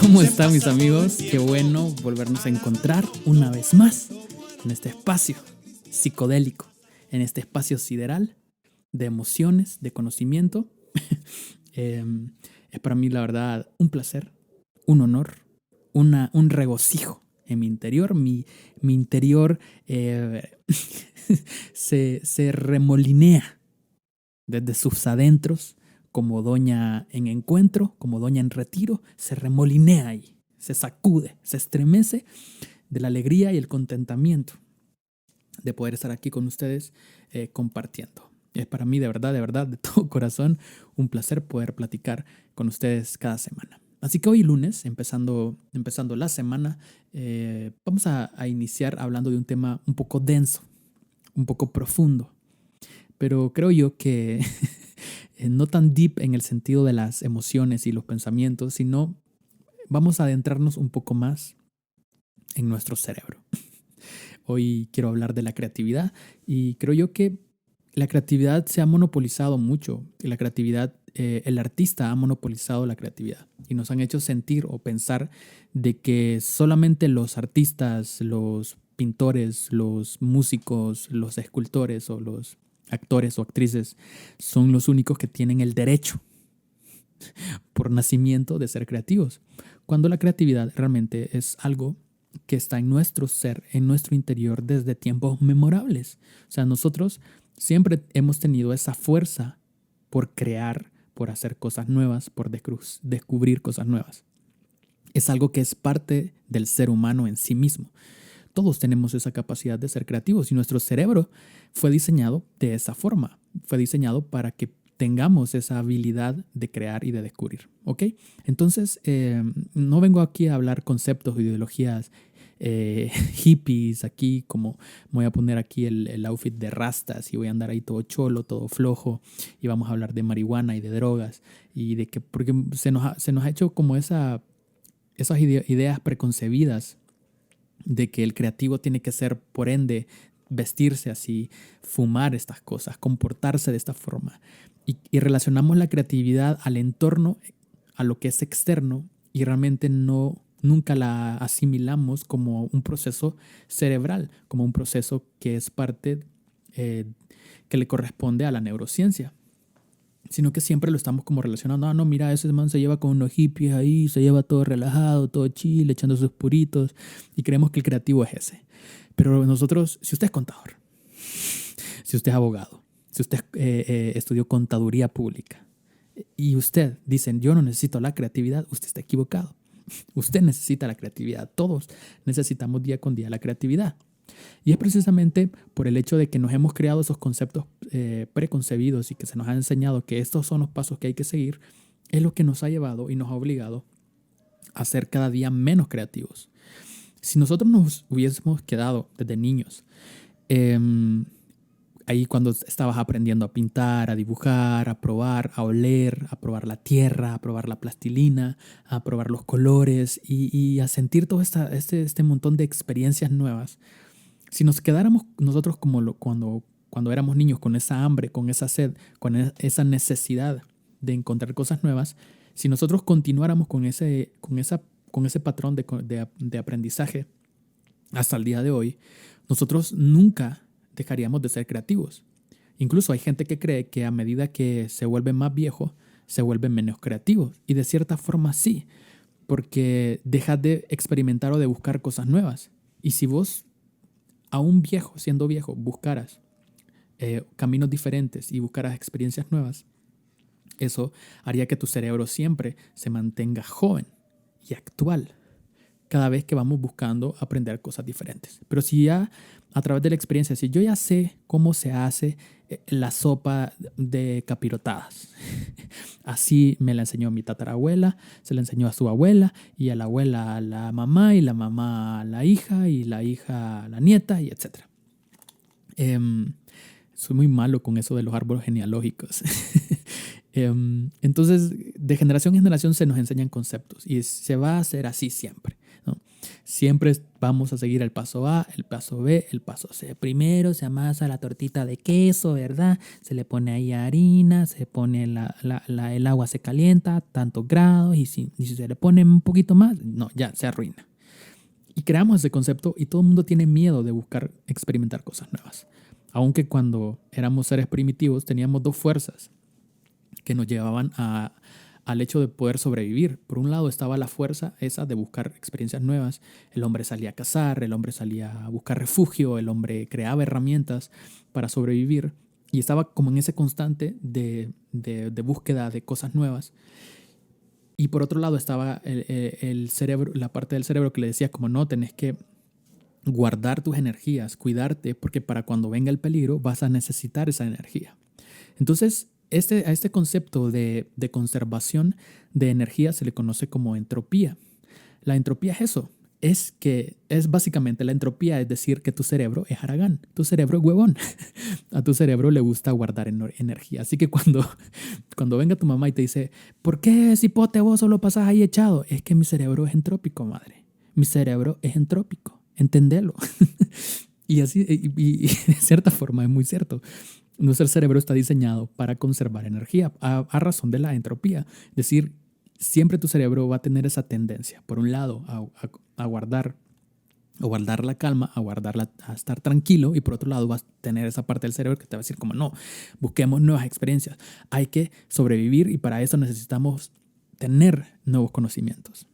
¿Cómo están mis amigos? Qué bueno volvernos a encontrar una vez más en este espacio psicodélico, en este espacio sideral de emociones, de conocimiento. Eh, es para mí la verdad un placer, un honor, un regocijo en mi interior. Mi interior se remolinea desde sus adentros, como doña en encuentro, como doña en retiro, se remolinea ahí, se sacude, se estremece de la alegría y el contentamiento de poder estar aquí con ustedes compartiendo. Es para mí de verdad, de todo corazón, un placer poder platicar con ustedes cada semana. Así que hoy lunes, empezando la semana, vamos a iniciar hablando de un tema un poco denso, un poco profundo, pero creo yo que no tan deep en el sentido de las emociones y los pensamientos, sino vamos a adentrarnos un poco más en nuestro cerebro. Hoy quiero hablar de la creatividad y creo yo que la creatividad se ha monopolizado mucho y la creatividad, el artista ha monopolizado la creatividad y nos han hecho sentir o pensar de que solamente los artistas, los pintores, los músicos, los escultores o los actores o actrices son los únicos que tienen el derecho por nacimiento de ser creativos, cuando la creatividad realmente es algo que está en nuestro ser, en nuestro interior desde tiempos memorables. O sea, nosotros siempre hemos tenido esa fuerza por crear, por hacer cosas nuevas, por descubrir cosas nuevas. Es algo que es parte del ser humano en sí mismo. Todos tenemos esa capacidad de ser creativos y nuestro cerebro fue diseñado de esa forma. Fue diseñado para que tengamos esa habilidad de crear y de descubrir. ¿Ok? Entonces, no vengo aquí a hablar conceptos o ideologías hippies aquí, como voy a poner aquí el outfit de rastas y voy a andar ahí todo cholo, todo flojo y vamos a hablar de marihuana y de drogas y de que, porque se nos ha hecho como esas ideas preconcebidas de que el creativo tiene que ser, por ende, vestirse así, fumar estas cosas, comportarse de esta forma. Y relacionamos la creatividad al entorno, a lo que es externo, y realmente nunca la asimilamos como un proceso cerebral, como un proceso que es parte que le corresponde a la neurociencia, sino que siempre lo estamos como relacionando. No, mira, ese man se lleva con unos hippies ahí, se lleva todo relajado, todo chill, echando sus puritos, y creemos que el creativo es ese. Pero nosotros, si usted es contador, si usted es abogado, si usted estudió contaduría pública, y usted dice, yo no necesito la creatividad, usted está equivocado. Usted necesita la creatividad. Todos necesitamos día con día la creatividad. Y es precisamente por el hecho de que nos hemos creado esos conceptos preconcebidos y que se nos ha enseñado que estos son los pasos que hay que seguir, es lo que nos ha llevado y nos ha obligado a ser cada día menos creativos. Si nosotros nos hubiésemos quedado desde niños, ahí cuando estabas aprendiendo a pintar, a dibujar, a probar, a oler, a probar la tierra, a probar la plastilina, a probar los colores y a sentir todo este montón de experiencias nuevas, si nos quedáramos nosotros como cuando éramos niños, con esa hambre, con esa sed, con esa necesidad de encontrar cosas nuevas, si nosotros continuáramos con ese patrón de aprendizaje hasta el día de hoy, nosotros nunca dejaríamos de ser creativos. Incluso hay gente que cree que a medida que se vuelve más viejo, se vuelve menos creativo. Y de cierta forma sí, porque dejas de experimentar o de buscar cosas nuevas. Y si vos, aún viejo, siendo viejo, buscaras caminos diferentes y buscaras experiencias nuevas, eso haría que tu cerebro siempre se mantenga joven y actual cada vez que vamos buscando aprender cosas diferentes. Pero si ya a través de la experiencia, si yo ya sé cómo se hace la sopa de capirotadas, así me la enseñó mi tatarabuela, se la enseñó a su abuela, y a la abuela a la mamá, y la mamá a la hija, y la hija a la nieta, y etc. Soy muy malo con eso de los árboles genealógicos. Entonces, de generación en generación se nos enseñan conceptos y se va a hacer así siempre, ¿no? Siempre vamos a seguir el paso A, el paso B, el paso C. Primero se amasa la tortita de queso, ¿verdad? Se le pone ahí harina, se pone el agua se calienta, tantos grados, y si se le pone un poquito más, no, ya se arruina. Y creamos ese concepto y todo el mundo tiene miedo de buscar experimentar cosas nuevas. Aunque cuando éramos seres primitivos teníamos dos fuerzas que nos llevaban al hecho de poder sobrevivir. Por un lado estaba la fuerza esa de buscar experiencias nuevas. El hombre salía a cazar, el hombre salía a buscar refugio, el hombre creaba herramientas para sobrevivir y estaba como en ese constante de búsqueda de cosas nuevas. Y por otro lado estaba el cerebro, la parte del cerebro que le decía como no, tenés que guardar tus energías, cuidarte, porque para cuando venga el peligro vas a necesitar esa energía. Entonces, a este concepto de conservación de energía se le conoce como entropía. La entropía es eso, es básicamente la entropía, es decir, que tu cerebro es haragán, tu cerebro es huevón. A tu cerebro le gusta guardar energía. Así que cuando venga tu mamá y te dice, ¿por qué, cipote, vos solo pasás ahí echado? Es que mi cerebro es entrópico, madre. Mi cerebro es entrópico. Entendelo. Y así, y de cierta forma es muy cierto. Nuestro cerebro está diseñado para conservar energía a razón de la entropía. Es decir, siempre tu cerebro va a tener esa tendencia, por un lado, a guardar la calma, a estar tranquilo, y por otro lado vas a tener esa parte del cerebro que te va a decir como no, busquemos nuevas experiencias, hay que sobrevivir y para eso necesitamos tener nuevos conocimientos.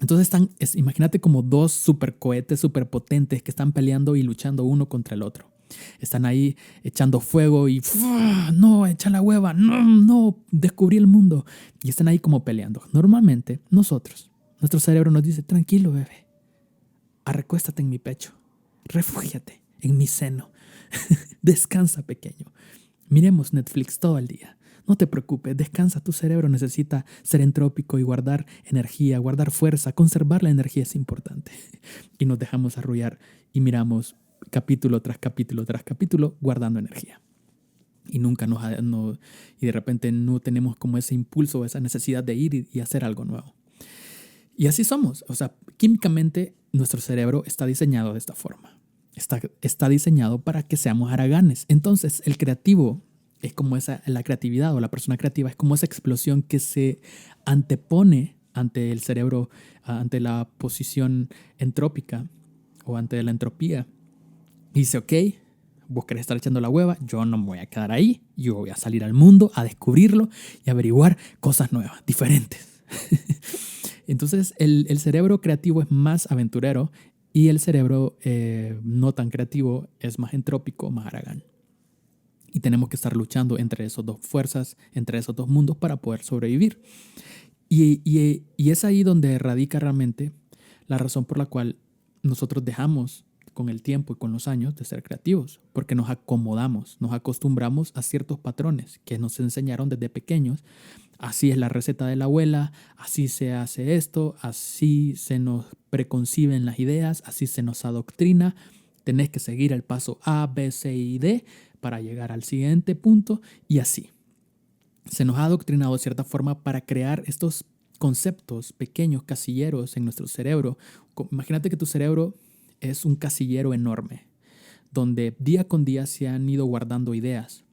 Entonces imagínate como dos supercohetes superpotentes que están peleando y luchando uno contra el otro. Están ahí echando fuego y no, echa la hueva, no, descubrí el mundo. Y están ahí como peleando. Normalmente nuestro cerebro nos dice, tranquilo bebé, arrecuéstate en mi pecho, refúgiate en mi seno, descansa pequeño, miremos Netflix todo el día. No te preocupes, descansa, tu cerebro necesita ser entrópico y guardar energía, guardar fuerza, conservar la energía es importante. Y nos dejamos arrullar y miramos capítulo tras capítulo tras capítulo guardando energía. Y nunca y de repente no tenemos como ese impulso, esa necesidad de ir y hacer algo nuevo. Y así somos, o sea, químicamente nuestro cerebro está diseñado de esta forma. Está diseñado para que seamos haraganes. Entonces, el creativo es como la creatividad o la persona creativa es como esa explosión que se antepone ante el cerebro, ante la posición entrópica o ante la entropía. Y dice, ok, vos querés estar echando la hueva, yo no me voy a quedar ahí, yo voy a salir al mundo a descubrirlo y averiguar cosas nuevas, diferentes. Entonces el cerebro creativo es más aventurero y el cerebro no tan creativo es más entrópico, más haragán. Y tenemos que estar luchando entre esas dos fuerzas, entre esos dos mundos para poder sobrevivir. Y es ahí donde radica realmente la razón por la cual nosotros dejamos con el tiempo y con los años de ser creativos, porque nos acomodamos, nos acostumbramos a ciertos patrones que nos enseñaron desde pequeños. Así es la receta de la abuela, así se hace esto, así se nos preconciben las ideas, así se nos adoctrina. Tenés que seguir el paso A, B, C y D para llegar al siguiente punto y así. Se nos ha adoctrinado de cierta forma para crear estos conceptos pequeños, casilleros en nuestro cerebro. Imagínate que tu cerebro es un casillero enorme, donde día con día se han ido guardando ideas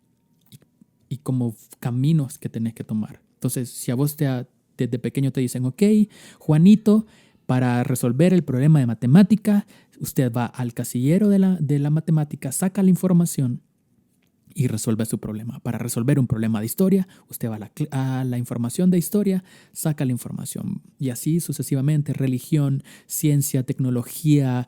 y como caminos que tenés que tomar. Entonces, si a vos desde pequeño te dicen, ok, Juanito, para resolver el problema de matemática, usted va al casillero de la matemática, saca la información y resuelve su problema. Para resolver un problema de historia, usted va a la información de historia, saca la información. Y así sucesivamente, religión, ciencia, tecnología,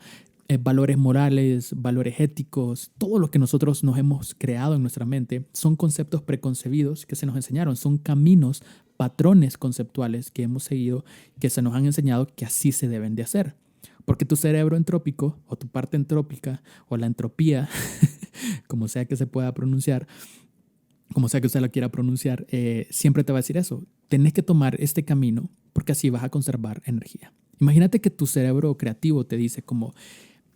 valores morales, valores éticos, todo lo que nosotros nos hemos creado en nuestra mente son conceptos preconcebidos que se nos enseñaron, son caminos, patrones conceptuales que hemos seguido, que se nos han enseñado que así se deben de hacer. Porque tu cerebro entrópico o tu parte entrópica o la entropía, como sea que se pueda pronunciar, como sea que usted lo quiera pronunciar, siempre te va a decir eso. Tenés que tomar este camino porque así vas a conservar energía. Imagínate que tu cerebro creativo te dice como,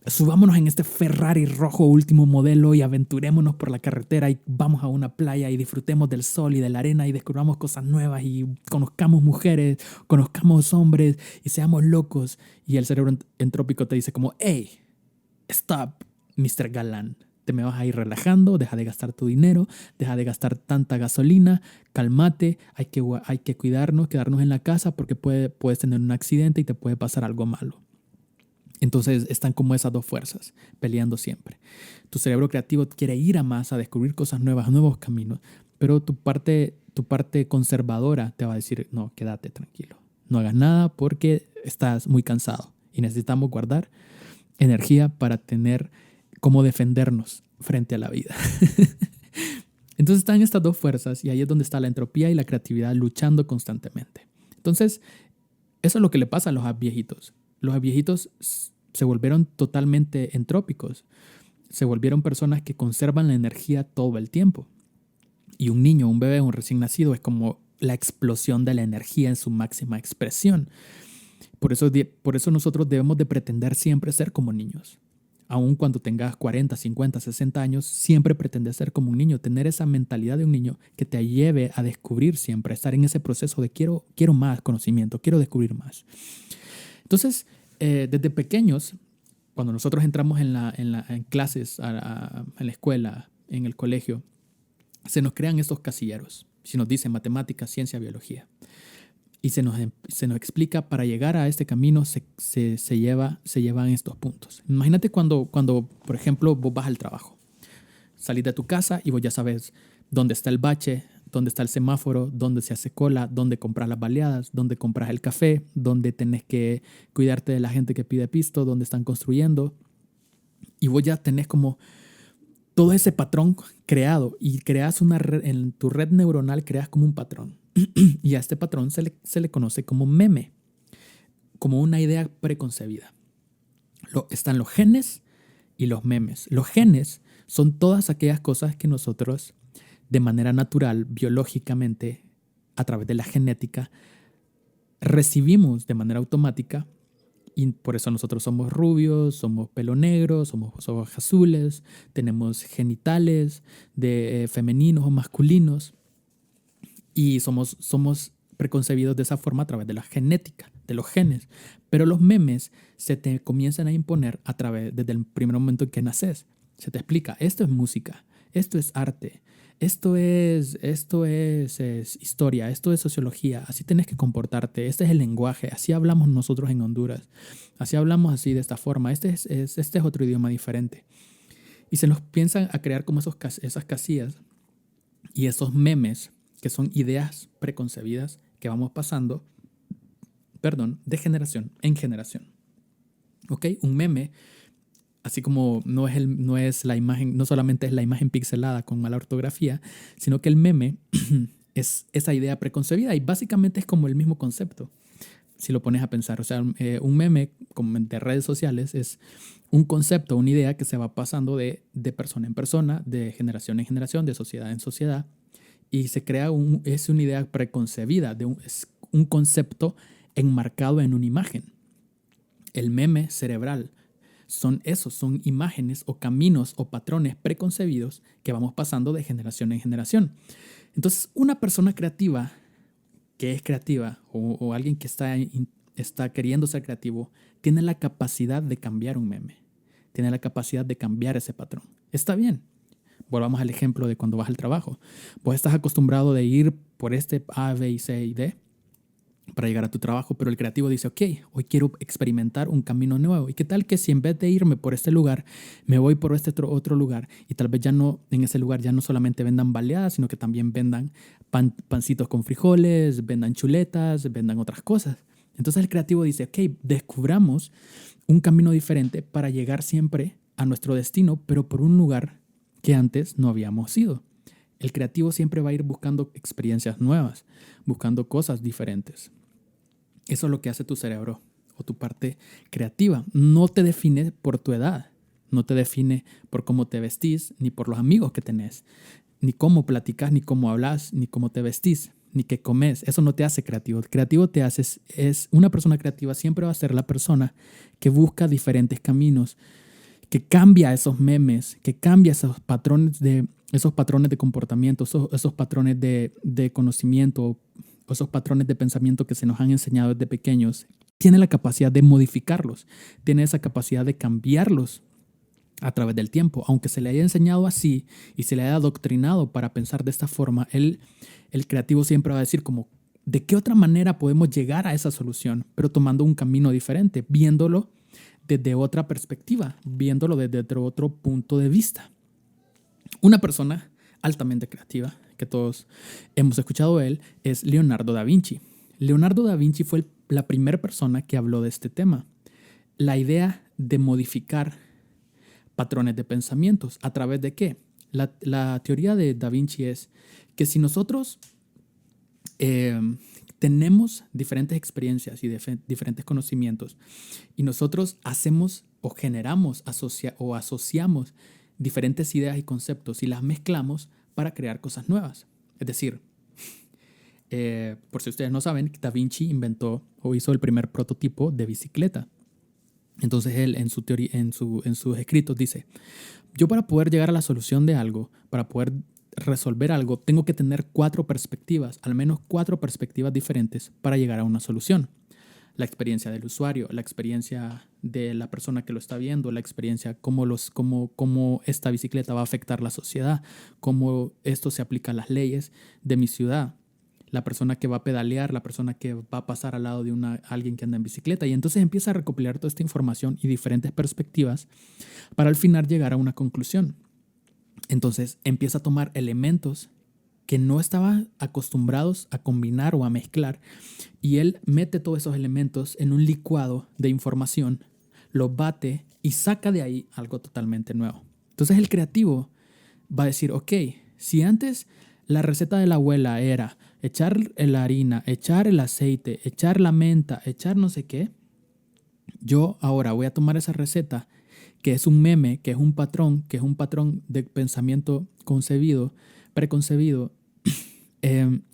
subámonos en este Ferrari rojo último modelo y aventurémonos por la carretera y vamos a una playa y disfrutemos del sol y de la arena y descubramos cosas nuevas y conozcamos mujeres, conozcamos hombres y seamos locos. Y el cerebro entrópico te dice como, hey, stop, Mr. Galán. Te me vas a ir relajando, deja de gastar tu dinero, deja de gastar tanta gasolina, cálmate, hay que cuidarnos, quedarnos en la casa porque puedes tener un accidente y te puede pasar algo malo. Entonces están como esas dos fuerzas peleando siempre. Tu cerebro creativo quiere ir a más, a descubrir cosas nuevas, nuevos caminos, pero tu parte conservadora te va a decir, no, quédate tranquilo, no hagas nada porque estás muy cansado y necesitamos guardar energía para tener cómo defendernos frente a la vida. Entonces están estas dos fuerzas y ahí es donde está la entropía y la creatividad luchando constantemente. Entonces, eso es lo que le pasa a los viejitos. Los viejitos se volvieron totalmente entrópicos. Se volvieron personas que conservan la energía todo el tiempo. Y un niño, un bebé, un recién nacido es como la explosión de la energía en su máxima expresión. Por eso nosotros debemos de pretender siempre ser como niños. Aun cuando tengas 40, 50, 60 años, siempre pretendes ser como un niño, tener esa mentalidad de un niño que te lleve a descubrir siempre, a estar en ese proceso de quiero más conocimiento, quiero descubrir más. Entonces, desde pequeños, cuando nosotros entramos en clases, en la escuela, en el colegio, se nos crean estos casilleros. Si nos dicen matemáticas, ciencia, biología. Y se nos explica para llegar a este camino se llevan estos puntos. Imagínate cuando, por ejemplo, vos vas al trabajo. Salís de tu casa y vos ya sabes dónde está el bache, dónde está el semáforo, dónde se hace cola, dónde compras las baleadas, dónde compras el café, dónde tenés que cuidarte de la gente que pide pisto, dónde están construyendo. Y vos ya tenés como todo ese patrón creado y creas una red, en tu red neuronal creas como un patrón. Y a este patrón se le conoce como meme, como una idea preconcebida. Están los genes y los memes. Los genes son todas aquellas cosas que nosotros, de manera natural, biológicamente, a través de la genética, recibimos de manera automática. Y por eso nosotros somos rubios, somos pelo negro, somos ojos azules, tenemos genitales de femeninos o masculinos. Y somos preconcebidos de esa forma a través de la genética, de los genes. Pero los memes se te comienzan a imponer desde el primer momento en que naces. Se te explica, esto es música, esto es arte, esto es historia, esto es sociología, así tienes que comportarte, este es el lenguaje, así hablamos nosotros en Honduras, así hablamos así de esta forma, este es otro idioma diferente. Y se nos piensan a crear como esas casillas y esos memes que son ideas preconcebidas que vamos pasando, de generación en generación. ¿Ok? Un meme, así como no es la imagen, no solamente es la imagen pixelada con mala ortografía, sino que el meme es esa idea preconcebida y básicamente es como el mismo concepto, si lo pones a pensar. O sea, un meme como de redes sociales es un concepto, una idea que se va pasando de persona en persona, de generación en generación, de sociedad en sociedad. Y se crea es una idea preconcebida, es un concepto enmarcado en una imagen. El meme cerebral son imágenes o caminos o patrones preconcebidos que vamos pasando de generación en generación. Entonces, una persona creativa que es creativa o alguien que está queriendo ser creativo tiene la capacidad de cambiar un meme, tiene la capacidad de cambiar ese patrón. Está bien. Volvamos al ejemplo de cuando vas al trabajo. Vos estás acostumbrado de ir por este A, B, C y D para llegar a tu trabajo, pero el creativo dice, ok, hoy quiero experimentar un camino nuevo. ¿Y qué tal que si en vez de irme por este lugar, me voy por este otro lugar y tal vez ya no, en ese lugar ya no solamente vendan baleadas, sino que también vendan pancitos con frijoles, vendan chuletas, vendan otras cosas? Entonces el creativo dice, ok, descubramos un camino diferente para llegar siempre a nuestro destino, pero por un lugar que antes no habíamos ido. El creativo siempre va a ir buscando experiencias nuevas, buscando cosas diferentes. Eso es lo que hace tu cerebro o tu parte creativa. No te define por tu edad, no te define por cómo te vestís, ni por los amigos que tenés, ni cómo platicas, ni cómo hablas, ni cómo te vestís, ni qué comes. Eso no te hace creativo. El creativo te hace, es una persona creativa siempre va a ser la persona que busca diferentes caminos que cambia esos memes, que cambia esos patrones de comportamiento, esos patrones de conocimiento, esos patrones de pensamiento que se nos han enseñado desde pequeños, tiene la capacidad de modificarlos, tiene esa capacidad de cambiarlos a través del tiempo. Aunque se le haya enseñado así y se le haya adoctrinado para pensar de esta forma, el creativo siempre va a decir como, ¿de qué otra manera podemos llegar a esa solución? Pero tomando un camino diferente, viéndolo desde otra perspectiva, viéndolo desde otro punto de vista. Una persona altamente creativa, que todos hemos escuchado de él, es Leonardo da Vinci. Leonardo da Vinci fue la primera persona que habló de este tema. La idea de modificar patrones de pensamientos. ¿A través de qué? La teoría de Da Vinci es que si nosotros tenemos diferentes experiencias y diferentes conocimientos y nosotros hacemos o generamos o asociamos diferentes ideas y conceptos y las mezclamos para crear cosas nuevas. Es decir, por si ustedes no saben, Da Vinci inventó o hizo el primer prototipo de bicicleta. Entonces él en su teoría, en sus escritos dice, yo para poder llegar a la solución de algo, para poder resolver algo, tengo que tener 4 perspectivas, al menos 4 perspectivas diferentes para llegar a una solución. La experiencia del usuario, la experiencia de la persona que lo está viendo, la experiencia cómo esta bicicleta va a afectar la sociedad, cómo esto se aplica a las leyes de mi ciudad, la persona que va a pedalear, la persona que va a pasar al lado de alguien que anda en bicicleta. Y entonces empieza a recopilar toda esta información y diferentes perspectivas para al final llegar a una conclusión. Entonces empieza a tomar elementos que no estaban acostumbrados a combinar o a mezclar y él mete todos esos elementos en un licuado de información, lo bate y saca de ahí algo totalmente nuevo. Entonces el creativo va a decir, ok, si antes la receta de la abuela era echar la harina, echar el aceite, echar la menta, echar no sé qué, yo ahora voy a tomar esa receta que es un meme, que es un patrón de pensamiento preconcebido,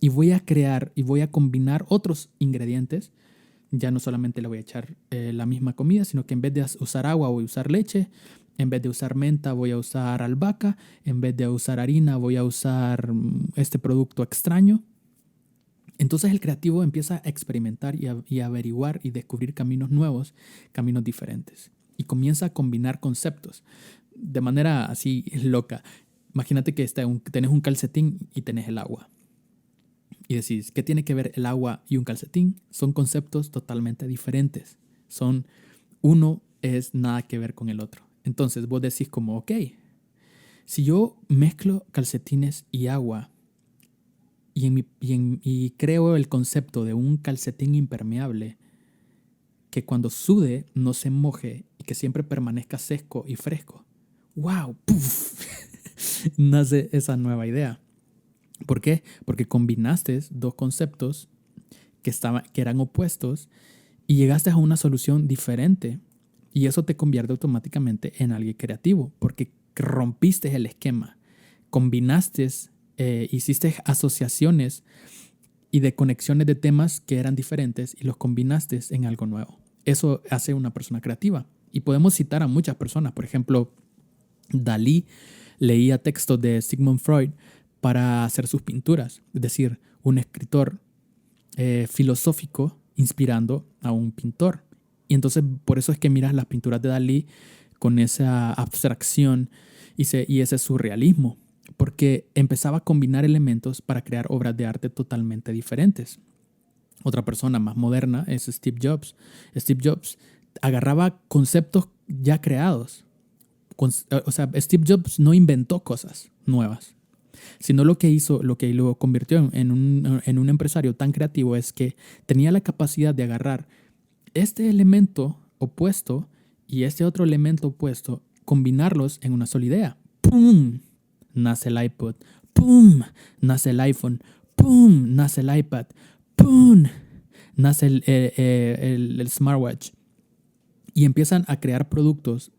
y voy a crear y voy a combinar otros ingredientes. Ya no solamente le voy a echar la misma comida, sino que en vez de usar agua voy a usar leche, en vez de usar menta voy a usar albahaca, en vez de usar harina voy a usar este producto extraño. Entonces el creativo empieza a experimentar y a averiguar y descubrir caminos nuevos, caminos diferentes. Y comienza a combinar conceptos de manera así loca. Imagínate que tenés un calcetín y tenés el agua. Y decís, ¿qué tiene que ver el agua y un calcetín? Son conceptos totalmente diferentes. Uno es nada que ver con el otro. Entonces vos decís como, ok, si yo mezclo calcetines y agua y creo el concepto de un calcetín impermeable que cuando sude no se moje y que siempre permanezca seco y fresco. ¡Wow! ¡Puf! Nace esa nueva idea. ¿Por qué? Porque combinaste 2 conceptos que eran opuestos y llegaste a una solución diferente. Y eso te convierte automáticamente en alguien creativo porque rompiste el esquema. Combinaste, hiciste asociaciones y de conexiones de temas que eran diferentes y los combinaste en algo nuevo. Eso hace una persona creativa. Y podemos citar a muchas personas. Por ejemplo, Dalí leía textos de Sigmund Freud para hacer sus pinturas. Es decir, un escritor filosófico inspirando a un pintor. Y entonces por eso es que miras las pinturas de Dalí con esa abstracción y ese surrealismo. Porque empezaba a combinar elementos para crear obras de arte totalmente diferentes. Otra persona más moderna es Steve Jobs. Steve Jobs agarraba conceptos ya creados. O sea, Steve Jobs no inventó cosas nuevas, sino lo que hizo, lo que lo convirtió en un empresario tan creativo es que tenía la capacidad de agarrar este elemento opuesto y este otro elemento opuesto, combinarlos en una sola idea. ¡Pum! Nace el iPod. ¡Pum! Nace el iPhone. ¡Pum! Nace el iPad. ¡Pum! Nace el smartwatch. Y empiezan a crear productos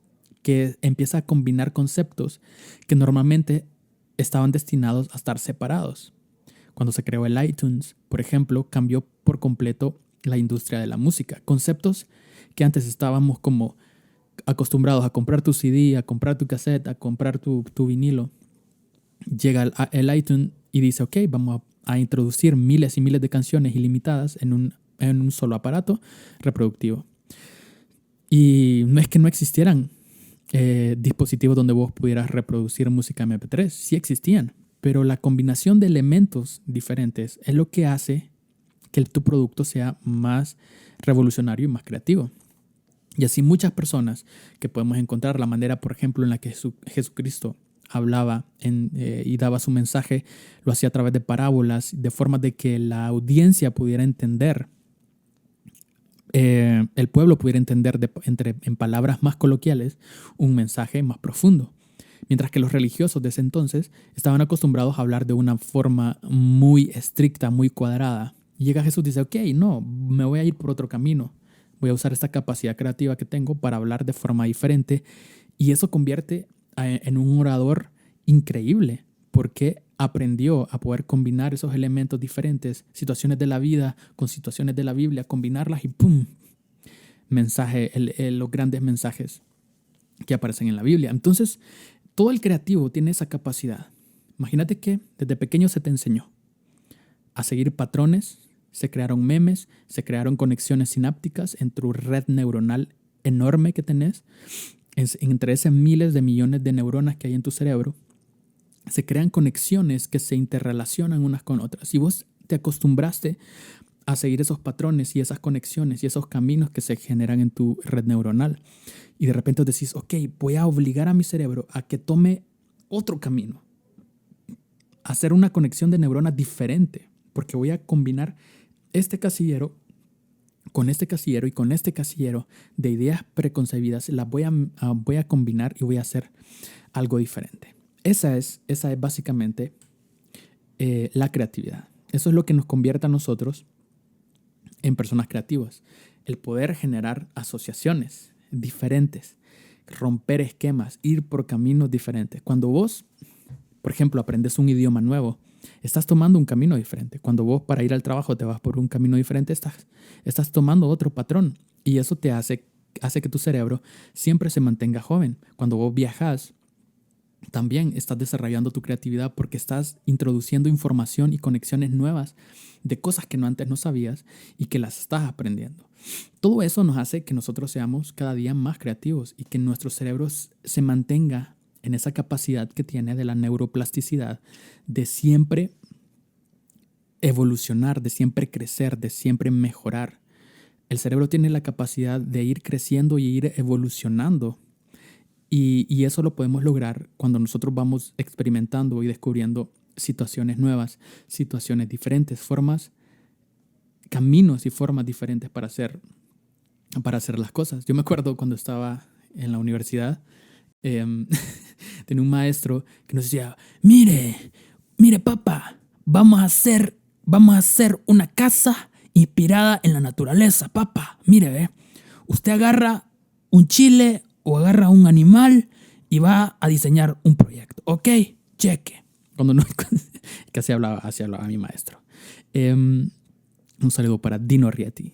que empiezan a combinar conceptos que normalmente estaban destinados a estar separados. Cuando se creó el iTunes, por ejemplo, cambió por completo la industria de la música. Conceptos que antes estábamos como acostumbrados a comprar tu CD, a comprar tu cassette, a comprar tu vinilo, llega el iTunes y dice, ok, vamos a introducir miles y miles de canciones ilimitadas en un solo aparato reproductivo. Y no es que no existieran dispositivos donde vos pudieras reproducir música MP3, sí existían, pero la combinación de elementos diferentes es lo que hace que tu producto sea más revolucionario y más creativo. Y así muchas personas que podemos encontrar la manera, por ejemplo, en la que Jesucristo hablaba y daba su mensaje, lo hacía a través de parábolas, de forma de que la audiencia pudiera entender, el pueblo pudiera entender en palabras más coloquiales un mensaje más profundo. Mientras que los religiosos de ese entonces estaban acostumbrados a hablar de una forma muy estricta, muy cuadrada. Y llega Jesús y dice, ok, no, me voy a ir por otro camino. Voy a usar esta capacidad creativa que tengo para hablar de forma diferente. Y eso convierte en un orador increíble, porque aprendió a poder combinar esos elementos diferentes, situaciones de la vida con situaciones de la Biblia, combinarlas y ¡pum! Mensaje, los grandes mensajes que aparecen en la Biblia. Entonces, todo el creativo tiene esa capacidad. Imagínate que desde pequeño se te enseñó a seguir patrones, se crearon memes, se crearon conexiones sinápticas en tu red neuronal enorme que tenés, entre esas miles de millones de neuronas que hay en tu cerebro. Se crean conexiones que se interrelacionan unas con otras. Y vos te acostumbraste a seguir esos patrones y esas conexiones y esos caminos que se generan en tu red neuronal. Y de repente decís, ok, voy a obligar a mi cerebro a que tome otro camino, a hacer una conexión de neuronas diferente, porque voy a combinar este casillero con este casillero y con este casillero de ideas preconcebidas, las voy a combinar y voy a hacer algo diferente. Esa es básicamente la creatividad. Eso es lo que nos convierte a nosotros en personas creativas. El poder generar asociaciones diferentes, romper esquemas, ir por caminos diferentes. Cuando vos, por ejemplo, aprendes un idioma nuevo, estás tomando un camino diferente. Cuando vos para ir al trabajo te vas por un camino diferente, estás tomando otro patrón. Y eso te hace que tu cerebro siempre se mantenga joven. Cuando vos viajas, también estás desarrollando tu creatividad porque estás introduciendo información y conexiones nuevas de cosas que antes no sabías y que las estás aprendiendo. Todo eso nos hace que nosotros seamos cada día más creativos y que nuestro cerebro se mantenga en esa capacidad que tiene de la neuroplasticidad de siempre evolucionar, de siempre crecer, de siempre mejorar. El cerebro tiene la capacidad de ir creciendo y ir evolucionando. Y eso lo podemos lograr cuando nosotros vamos experimentando y descubriendo situaciones nuevas, situaciones diferentes, caminos y formas diferentes para hacer las cosas. Yo me acuerdo cuando estaba en la universidad, tenía un maestro que nos decía, mire papá, vamos a hacer una casa inspirada en la naturaleza, papá. Mire, usted agarra un chile o agarra un animal y va a diseñar un proyecto. Ok, cheque. Cuando no, que así hablaba mi maestro. Un saludo para Dino Rieti.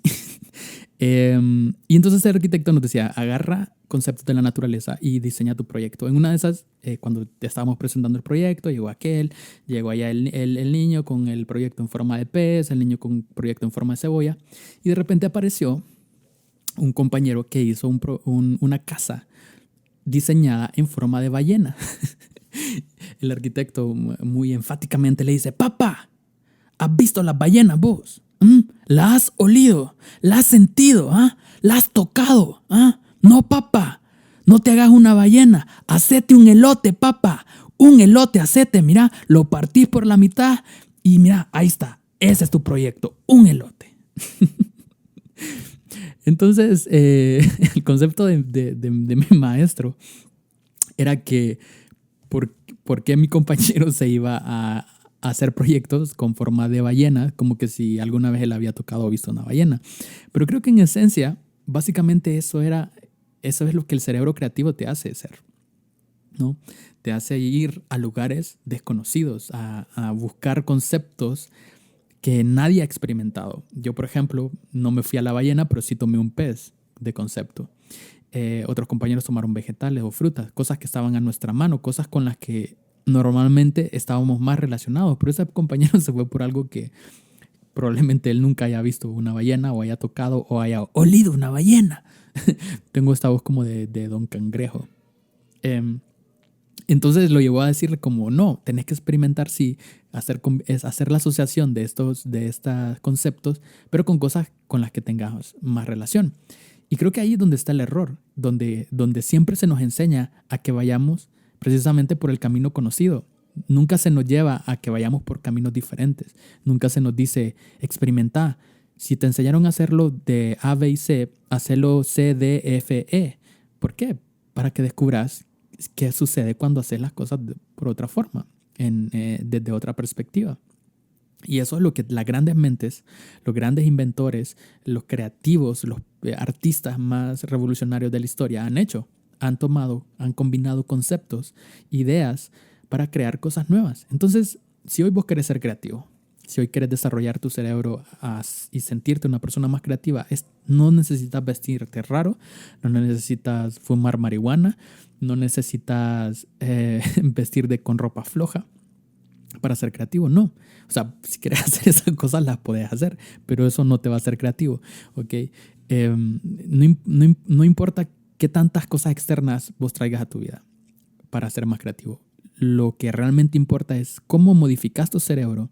Y entonces el arquitecto nos decía, agarra conceptos de la naturaleza y diseña tu proyecto. En una de esas, cuando te estábamos presentando el proyecto, llegó allá el niño con el proyecto en forma de pez, el niño con el proyecto en forma de cebolla, y de repente apareció un compañero que hizo una casa diseñada en forma de ballena. El arquitecto muy enfáticamente le dice, papá, ¿has visto las ballenas vos? ¿La has olido? ¿La has sentido? ¿La has tocado? No, papá, no te hagas una ballena, hacete un elote, papá, un elote, hacete, mira, lo partís por la mitad y mira, ahí está, ese es tu proyecto, un elote. Entonces, el concepto de mi maestro era que por qué mi compañero se iba a hacer proyectos con forma de ballena, como que si alguna vez él había tocado o visto una ballena. Pero creo que en esencia, básicamente eso es lo que el cerebro creativo te hace ser, ¿no? Te hace ir a lugares desconocidos, a buscar conceptos que nadie ha experimentado. Yo, por ejemplo, no me fui a la ballena, pero sí tomé un pez de concepto. Otros compañeros tomaron vegetales o frutas, cosas que estaban a nuestra mano, cosas con las que normalmente estábamos más relacionados. Pero ese compañero se fue por algo que probablemente él nunca haya visto una ballena o haya tocado o haya olido una ballena. Tengo esta voz como de Don Cangrejo. Entonces lo llevó a decirle como, no, tenés que experimentar, sí, hacer la asociación de estos conceptos, pero con cosas con las que tengas más relación. Y creo que ahí es donde está el error, donde siempre se nos enseña a que vayamos precisamente por el camino conocido. Nunca se nos lleva a que vayamos por caminos diferentes. Nunca se nos dice, experimenta. Si te enseñaron a hacerlo de A, B y C, hazlo C, D, F, E. ¿Por qué? Para que descubras qué sucede cuando haces las cosas por otra forma, desde otra perspectiva. Y eso es lo que las grandes mentes, los grandes inventores, los creativos, los artistas más revolucionarios de la historia han hecho. Han combinado conceptos, ideas para crear cosas nuevas. Entonces, si hoy vos querés ser creativo, si hoy querés desarrollar tu cerebro y sentirte una persona más creativa, no necesitas vestirte raro, no necesitas fumar marihuana, no necesitas vestirte con ropa floja para ser creativo, no. O sea, si quieres hacer esas cosas las puedes hacer, pero eso no te va a hacer creativo, ¿ok? No importa qué tantas cosas externas vos traigas a tu vida para ser más creativo. Lo que realmente importa es cómo modificas tu cerebro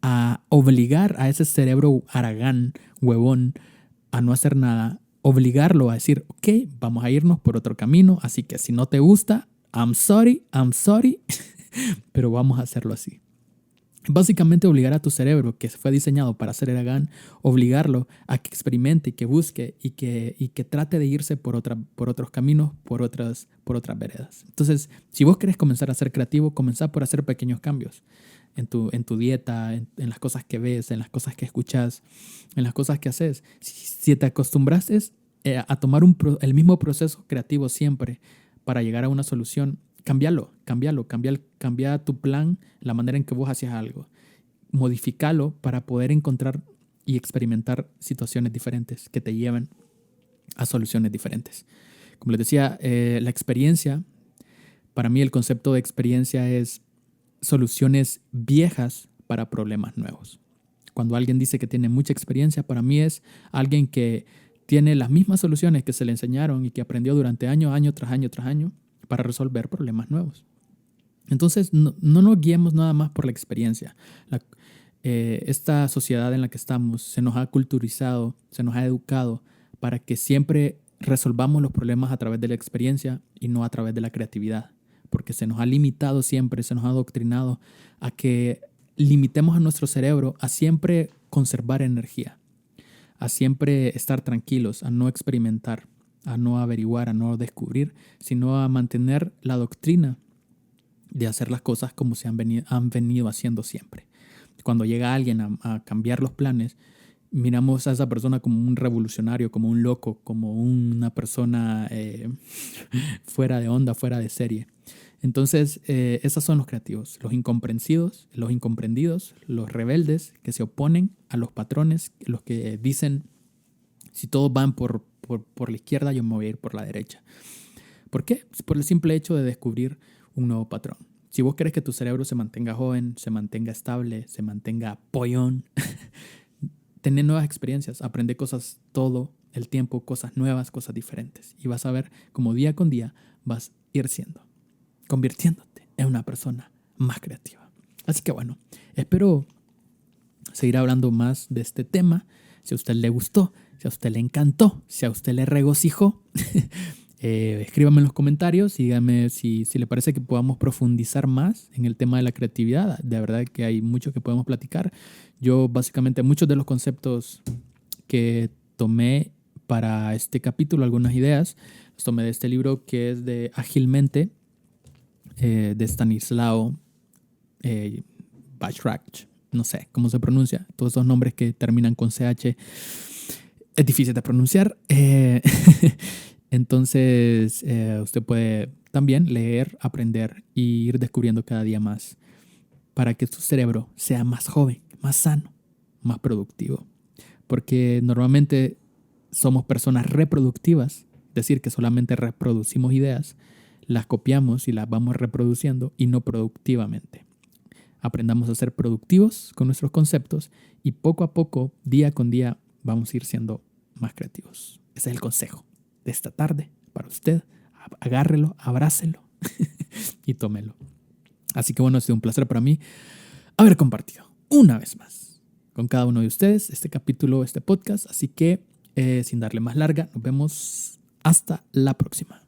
a obligar a ese cerebro haragán, huevón, a no hacer nada, obligarlo a decir, ok, vamos a irnos por otro camino, así que si no te gusta, I'm sorry, pero vamos a hacerlo así. Básicamente obligar a tu cerebro, que fue diseñado para ser haragán, obligarlo a que experimente, que busque y que trate de irse por otros caminos, por otras veredas. Entonces, si vos querés comenzar a ser creativo, comenzá por hacer pequeños cambios en tu dieta, en las cosas que ves, en las cosas que escuchas, en las cosas que haces. Si te acostumbraste a tomar el mismo proceso creativo siempre para llegar a una solución, cambia tu plan, la manera en que vos hacías algo. Modifícalo para poder encontrar y experimentar situaciones diferentes que te lleven a soluciones diferentes. Como les decía, la experiencia, para mí el concepto de experiencia es soluciones viejas para problemas nuevos. Cuando alguien dice que tiene mucha experiencia, para mí es alguien que tiene las mismas soluciones que se le enseñaron y que aprendió durante año tras año, para resolver problemas nuevos. Entonces, no nos guiemos nada más por la experiencia. Esta sociedad en la que estamos se nos ha culturizado, se nos ha educado para que siempre resolvamos los problemas a través de la experiencia y no a través de la creatividad. Porque se nos ha limitado siempre, se nos ha adoctrinado a que limitemos a nuestro cerebro a siempre conservar energía, a siempre estar tranquilos, a no experimentar, a no averiguar, a no descubrir, sino a mantener la doctrina de hacer las cosas como se han venido haciendo siempre. Cuando llega alguien a cambiar los planes, miramos a esa persona como un revolucionario, como un loco, como una persona fuera de onda, fuera de serie. Entonces, esos son los creativos, los incomprendidos, los rebeldes que se oponen a los patrones, los que dicen, si todos van por la izquierda, yo me voy a ir por la derecha. ¿Por qué? Por el simple hecho de descubrir un nuevo patrón. Si vos querés que tu cerebro se mantenga joven, se mantenga estable, se mantenga pollón, tener nuevas experiencias, aprender cosas todo el tiempo, cosas nuevas, cosas diferentes. Y vas a ver cómo día con día vas a ir convirtiéndote en una persona más creativa. Así que bueno, espero seguir hablando más de este tema. Si a usted le gustó, si a usted le encantó, si a usted le regocijó, escríbame en los comentarios y dígame si le parece que podamos profundizar más en el tema de la creatividad. De verdad que hay mucho que podemos platicar. Yo básicamente muchos de los conceptos que tomé para este capítulo, algunas ideas, los tomé de este libro que es de Ágilmente, de Stanislaw Bajrach. No sé cómo se pronuncia. Todos esos nombres que terminan con CH es difícil de pronunciar. Entonces, usted puede también leer, aprender y ir descubriendo cada día más para que su cerebro sea más joven, más sano, más productivo. Porque normalmente somos personas reproductivas decir que solamente reproducimos ideas, las copiamos y las vamos reproduciendo y no productivamente. Aprendamos a ser productivos con nuestros conceptos y poco a poco, día con día, vamos a ir siendo más creativos. Ese es el consejo de esta tarde para usted. Agárrelo, abrácelo y tómelo. Así que bueno, ha sido un placer para mí haber compartido una vez más con cada uno de ustedes este capítulo, este podcast. Así que sin darle más larga, nos vemos hasta la próxima.